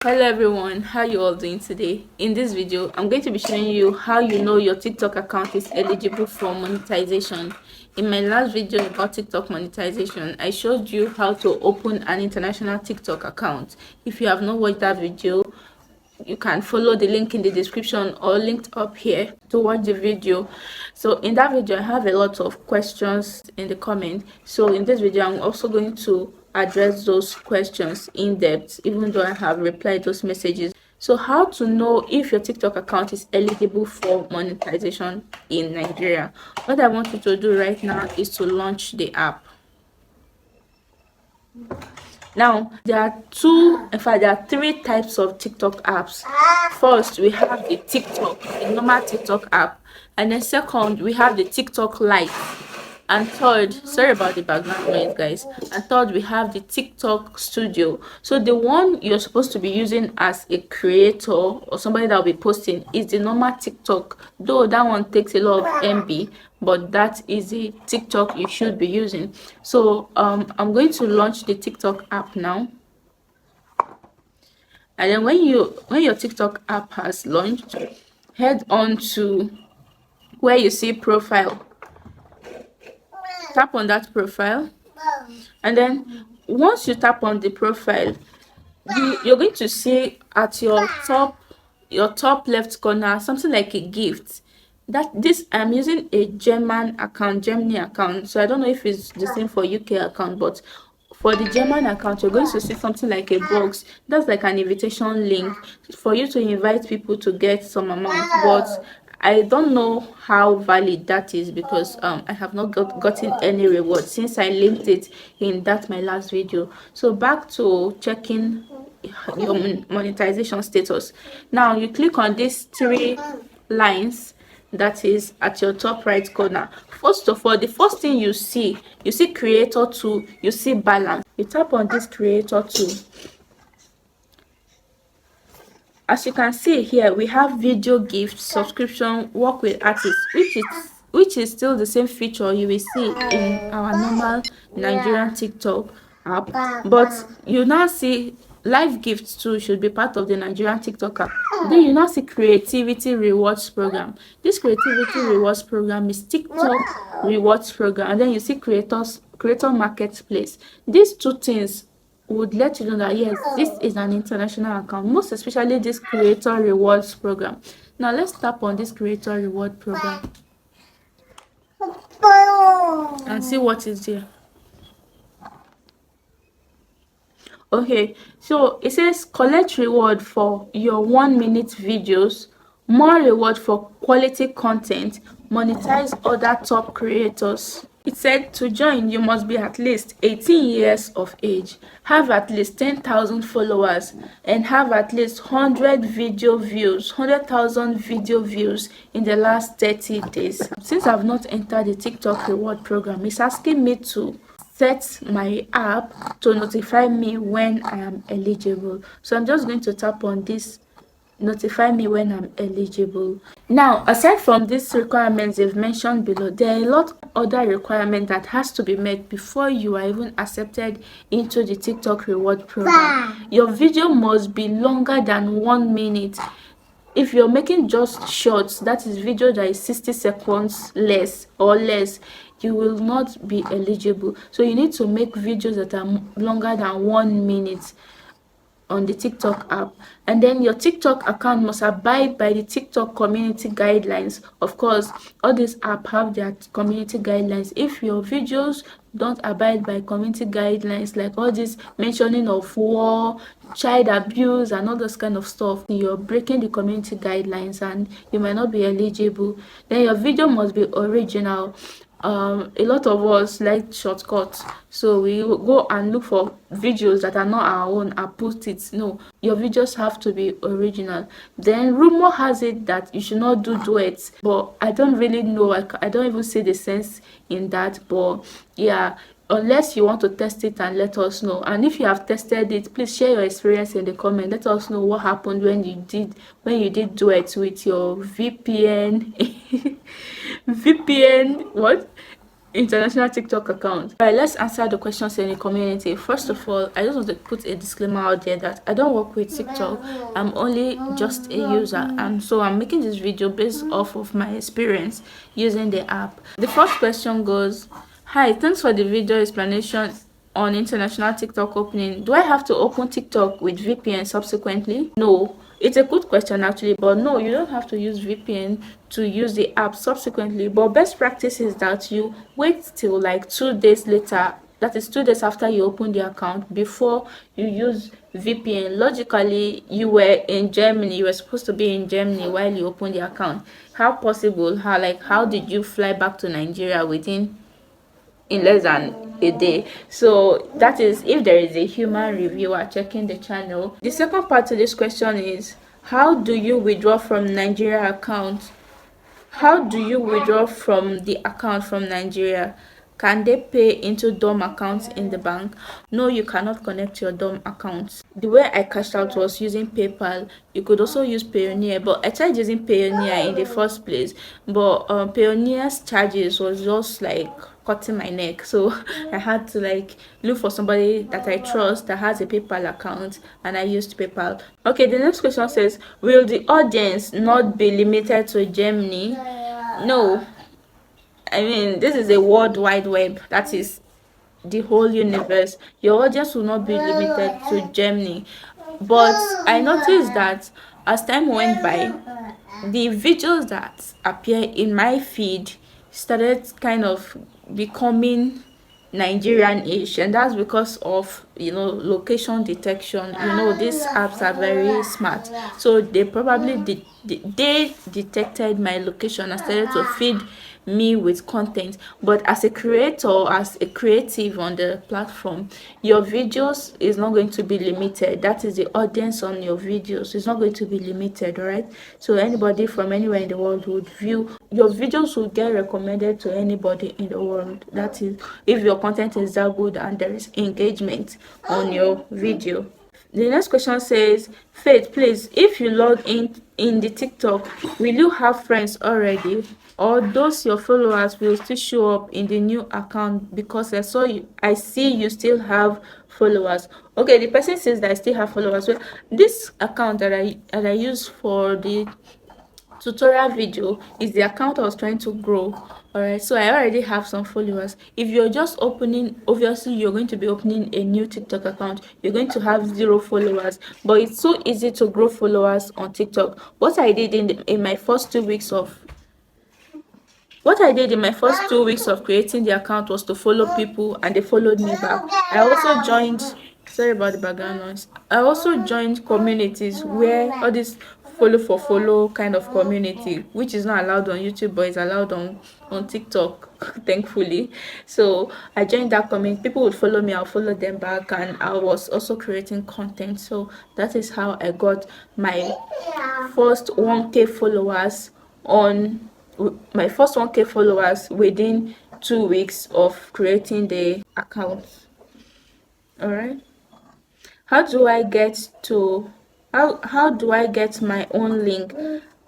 Hello everyone, how you all doing today? In this video, I'm going to be showing you how you know your TikTok account is eligible for monetization. In my last video about TikTok monetization, I showed you how to open an international TikTok account. If you have not watched that video, you can follow the link in the description or linked up here to watch the video. So in that video I have a lot of questions in the comment, so in this video I'm also going to address those questions in depth, even though I have replied those messages. So how to know if your TikTok account is eligible for monetization in Nigeria? What I want you to do right now is to launch the app. Now, there are three types of TikTok apps. First, we have the TikTok, the normal TikTok app. And then second, we have the TikTok Lite. And third, sorry about the background noise, guys. And third, we have the TikTok Studio. So the one you're supposed to be using as a creator or somebody that will be posting is the normal TikTok. Though that one takes a lot of MB, but that is the TikTok you should be using. So I'm going to launch the TikTok app now. And then when your TikTok app has launched, head on to where you see profile. Tap on that profile, and then once you tap on the profile, you're going to see at your top left corner something like a gift. I'm using a Germany account, so I don't know if it's the same for UK account, but for the German account you're going to see something like a box. That's like an invitation link for you to invite people to get some amount, but I don't know how valid that is because I have not gotten any reward since I linked it in my last video. So back to checking your monetization status. Now you click on these three lines that is at your top right corner. First of all, the first thing you see creator 2, you see balance. You tap on this creator 2. As you can see here, we have video gift, subscription, work with artists, which is still the same feature you will see in our normal Nigerian TikTok app, but you now see live gifts too should be part of the Nigerian TikTok app. Then you now see creativity rewards program. This creativity rewards program is TikTok rewards program, and then you see creator marketplace. These two things would let you know that yes, this is an international account, most especially this creator rewards program. Now let's tap on this creator reward program and see what is there. Okay, so it says collect reward for your 1-minute videos, more reward for quality content, monetize other top creators. It said to join, you must be at least 18 years of age, have at least 10,000 followers, and have at least 100,000 video views in the last 30 days. Since I've not entered the TikTok reward program, it's asking me to set my app to notify me when I am eligible. So I'm just going to tap on this notify me when I'm eligible. Now, aside from these requirements they've mentioned below, there are a lot of other requirements that has to be met before you are even accepted into the TikTok reward program. Your video must be longer than 1 minute. If you're making just shorts, that is video that is 60 seconds less, you will not be eligible. So you need to make videos that are longer than 1 minute on the TikTok app, and then your TikTok account must abide by the TikTok community guidelines. Of course, all these apps have their community guidelines. If your videos don't abide by community guidelines, like all this mentioning of war, child abuse and all those kind of stuff, you're breaking the community guidelines and you might not be eligible. Then your video must be original. A lot of us like shortcuts, so we will go and look for videos that are not our own and put it. No, your videos have to be original. Then rumor has it that you should not do duets, but I don't really know. I don't even see the sense in that, but yeah, unless you want to test it and let us know. And if you have tested it, please share your experience in the comment. Let us know what happened when you did duets with your VPN. VPN what? international TikTok account. All right, let's answer the questions in the community. First of all, I just want to put a disclaimer out there that I don't work with TikTok. I'm only just a user, and so I'm making this video based off of my experience using the app. The first question goes, hi, thanks for the video explanation on international TikTok opening. Do I have to open TikTok with VPN subsequently? No. It's a good question actually, but no, you don't have to use VPN to use the app subsequently. But best practice is that you wait till like 2 days later, that is 2 days after you open the account, before you use VPN. Logically, you were in Germany, you were supposed to be in Germany while you opened the account. How possible? How did you fly back to Nigeria within in less than a day? So that is if there is a human reviewer checking the channel. The second part to this question is, how do you withdraw from Nigeria account? How do you withdraw from the account from Nigeria? Can they pay into DOM accounts in the bank? No, you cannot connect your DOM accounts. The way I cashed out was using PayPal. You could also use Payoneer, but I tried using Payoneer in the first place. But Payoneer's charges was just like cutting my neck, so I had to like look for somebody that I trust that has a PayPal account, and I used PayPal. Okay, the next question says, will the audience not be limited to Germany? No. I mean, this is a world wide web, that is the whole universe. Your audience will not be limited to Germany. But I noticed that as time went by, the videos that appear in my feed started kind of becoming Nigerian-ish, and that's because of location detection. These apps are very smart, so they probably they detected my location and started to feed me with content. But as a creator, as a creative on the platform, your videos is not going to be limited. That is the audience on your videos, it's not going to be limited. All right, so anybody from anywhere in the world would view your videos, will get recommended to anybody in the world. That is if your content is that good and there is engagement on your video. The next question says, Faith, please, if you log in the TikTok, will you have friends already, or those your followers will still show up in the new account? Because I see you still have followers. Okay, the person says that I still have followers. Well, this account that I use for the tutorial video is the account I was trying to grow. All right, so I already have some followers. If you're just opening, obviously you're going to be opening a new TikTok account, you're going to have 0 followers. But it's so easy to grow followers on TikTok. What I did in my first 2 weeks of creating the account was to follow people, and they followed me back. I also joined, sorry about the background noise. I also joined communities where all this follow for follow kind of community, which is not allowed on YouTube but is allowed on TikTok, thankfully. So I joined that community. People would follow me, I'll follow them back, and I was also creating content. So that is how I got my first 1K followers on my first 1K followers within 2 weeks of creating the account. All right, how do I get to how do I get my own link,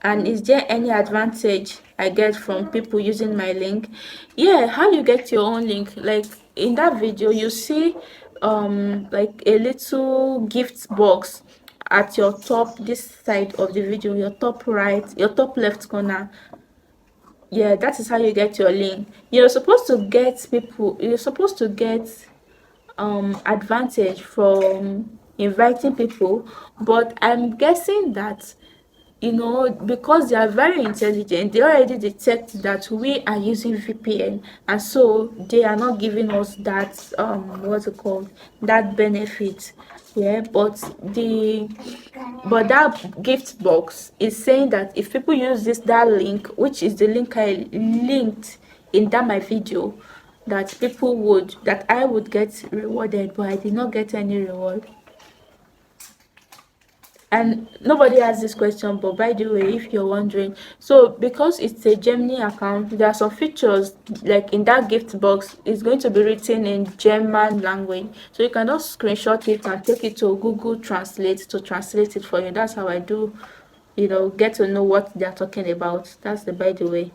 and is there any advantage I get from people using my link? Yeah, how you get your own link, like in that video you see like a little gift box at your top, this side of the video, your top right, your top left corner. Yeah, that is how you get your link. You're supposed to get advantage from inviting people, but I'm guessing that because they are very intelligent, they already detect that we are using VPN, and so they are not giving us that what's it called, that benefit. Yeah, but that gift box is saying that if people use that link, which is the link I linked in that my video, that I would get rewarded, but I did not get any reward. And nobody asked this question, but by the way, if you're wondering, so because it's a Gemini account, there are some features like in that gift box, it's going to be written in German language, so you can just screenshot it and take it to Google Translate to translate it for you. That's how I do, get to know what they're talking about. That's the by the way.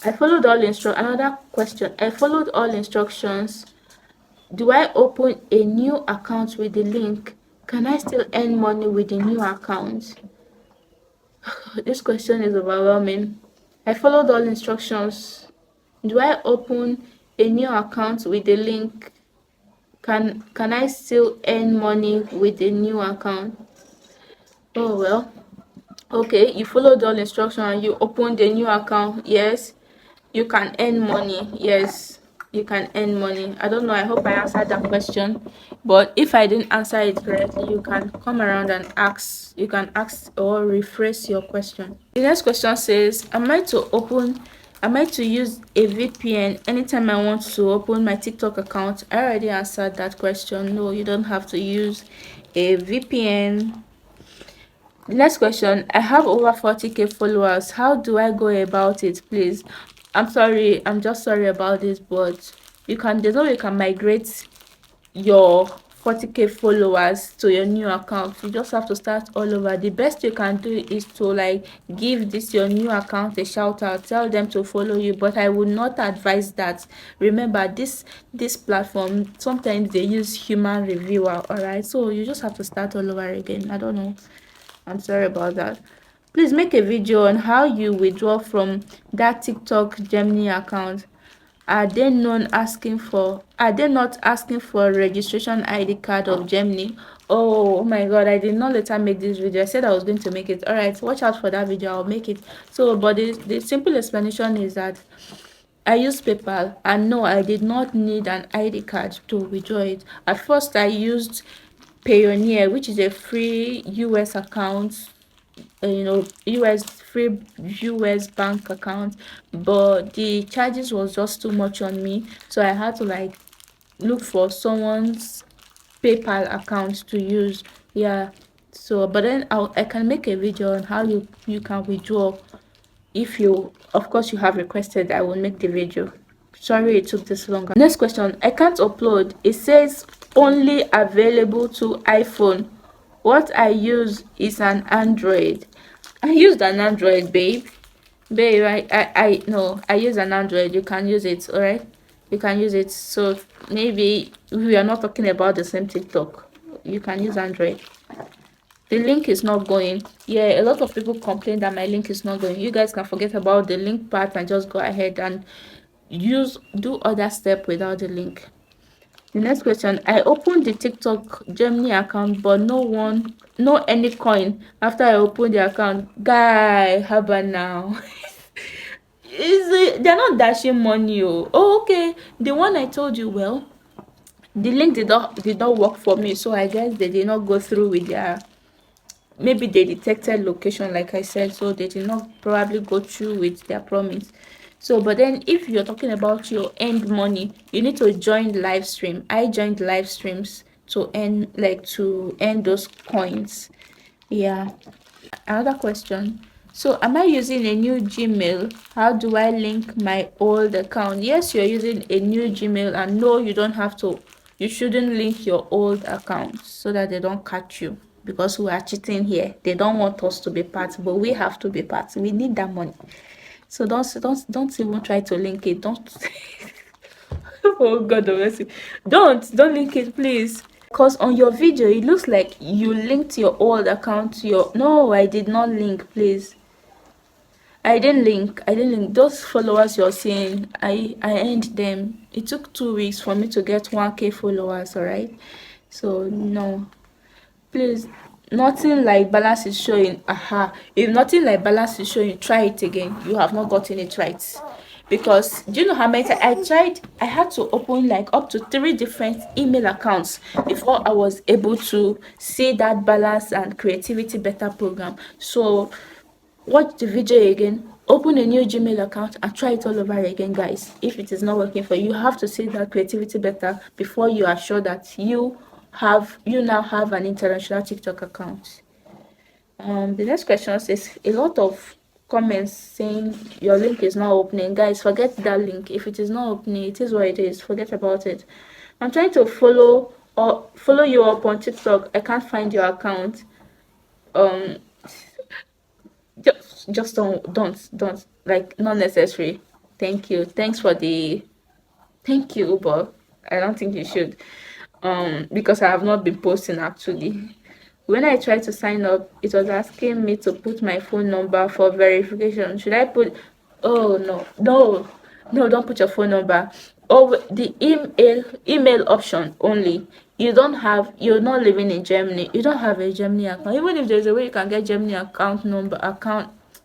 I followed all another question. I followed all instructions. Do I open a new account with the link? Can I still earn money with the new account? This question is overwhelming. I followed all instructions. Do I open a new account with the link? Can I still earn money with the new account? Oh well. Okay, you followed all instructions and you opened a new account. Yes, you can earn money. Yes, you can earn money. I don't know. I hope I answered that question. But if I didn't answer it correctly, you can come around and ask. You can ask or rephrase your question. The next question says, am I to use a VPN anytime I want to open my TikTok account? I already answered that question. No, you don't have to use a VPN. The next question, I have over 40k followers. How do I go about it, please? I'm sorry, I'm just sorry about this, but there's no way you can migrate your 40k followers to your new account. You just have to start all over. The best you can do is to like give this your new account a shout out, tell them to follow you, but I would not advise that. Remember, this platform, sometimes they use human reviewer. All right, so you just have to start all over again. I don't know, I'm sorry about that. Please make a video on how you withdraw from that TikTok Gemini account. Are they not asking for a registration ID card of Gemini? Oh my god, I did not later make this video. I said I was going to make it. All right, watch out for that video. I'll make it. So, but the simple explanation is that I use PayPal, and no, I did not need an ID card to withdraw it. At first, I used Payoneer, which is a free US account, US free US bank account, but the charges was just too much on me, so I had to like look for someone's PayPal account to use. Yeah, so but then I can make a video on how you can withdraw. If you, of course, you have requested, I will make the video. Sorry it took this longer. Next question, I can't upload. It says only available to iPhone. What I use is an Android. I used an Android, babe. I no, I use an Android. You can use it. All right, you can use it. So maybe we are not talking about the same TikTok. You can use Android. The link is not going. Yeah, a lot of people complain that my link is not going. You guys can forget about the link part and just go ahead and do other step without the link. The next question, I opened the TikTok Gemini account, but no any coin after I opened the account. Guy, how about now? They're not dashing money. Oh, okay. The one I told you, well, the link did not work for me, so I guess they did not go through with their, maybe they detected location like I said, so they did not probably go through with their promise. So but then if you're talking about your end money, you need to join live stream. I joined live streams to earn those coins. Yeah. Another question, so am I using a new Gmail? How do I link my old account? Yes, you're using a new Gmail, and no, you shouldn't link your old account so that they don't catch you, because we are cheating here. They don't want us to be part, but we have to be part. We need that money. So don't even try to link it. Don't. Oh god, bless you. Don't link it, please. Because on your video it looks like you linked your old account to your, no, I did not link, please. I didn't link those followers you're seeing. I earned them. It took 2 weeks for me to get 1k followers. All right, so no, please. Nothing like balance is showing. Aha, if nothing like balance is showing, try it again. You have not gotten it right. Because do you know how many times I tried? I had to open like up to 3 different email accounts before I was able to see that balance and creativity better program. So watch the video again, open a new Gmail account and try it all over again, guys. If it is not working for you, you have to see that creativity better before you are sure that you now have an international TikTok account. The next question says a lot of comments saying your link is not opening. Guys, forget that link. If it is not opening, it is what it is. Forget about it. I'm trying to follow you up on TikTok. I can't find your account. Just don't, like, not necessary. Thanks for the thank you, but I don't think you should. Because I have not been posting actually. When I tried to sign up, it was asking me to put my phone number for verification. Should I put? Oh no, no, no! Don't put your phone number. Oh, the email option only. You're not living in Germany. You don't have a Germany account. Even if there's a way you can get Germany account,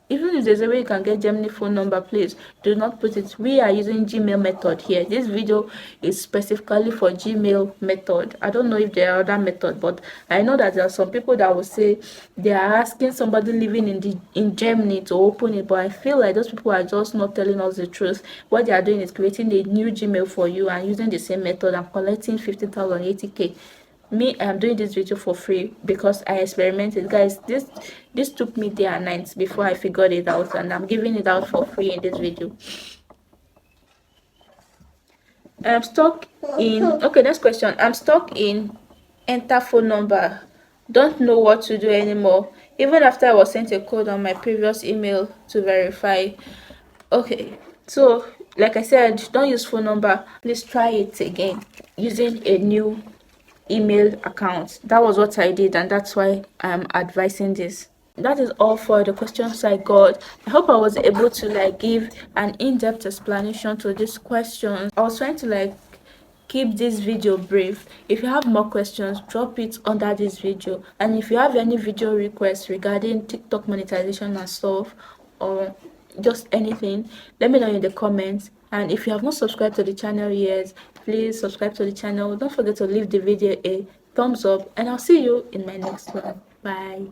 even if there's a way you can get Germany phone number, please do not put it. We are using Gmail method here. This video is specifically for Gmail method. I don't know if there are other methods, but I know that there are some people that will say they are asking somebody living in Germany to open it, but I feel like those people are just not telling us the truth. What they are doing is creating a new Gmail for you and using the same method and collecting 50,000, 80K. Me, I'm doing this video for free because I experimented, guys. This took me day and night before I figured it out, and I'm giving it out for free in this video. I'm stuck in Okay, next question. I'm stuck in enter phone number, don't know what to do anymore, even after I was sent a code on my previous email to verify. Okay, so like I said, don't use phone number. Please try it again using a new email account. That was what I did, and that's why I'm advising this. That is all for the questions I got. I hope I was able to give an in-depth explanation to these questions. I was trying to keep this video brief. If you have more questions, drop it under this video, and if you have any video requests regarding TikTok monetization and stuff, or just anything, let me know in the comments. And if you have not subscribed to the channel yet, please subscribe to the channel. Don't forget to leave the video a thumbs up, and I'll see you in my next one. Bye.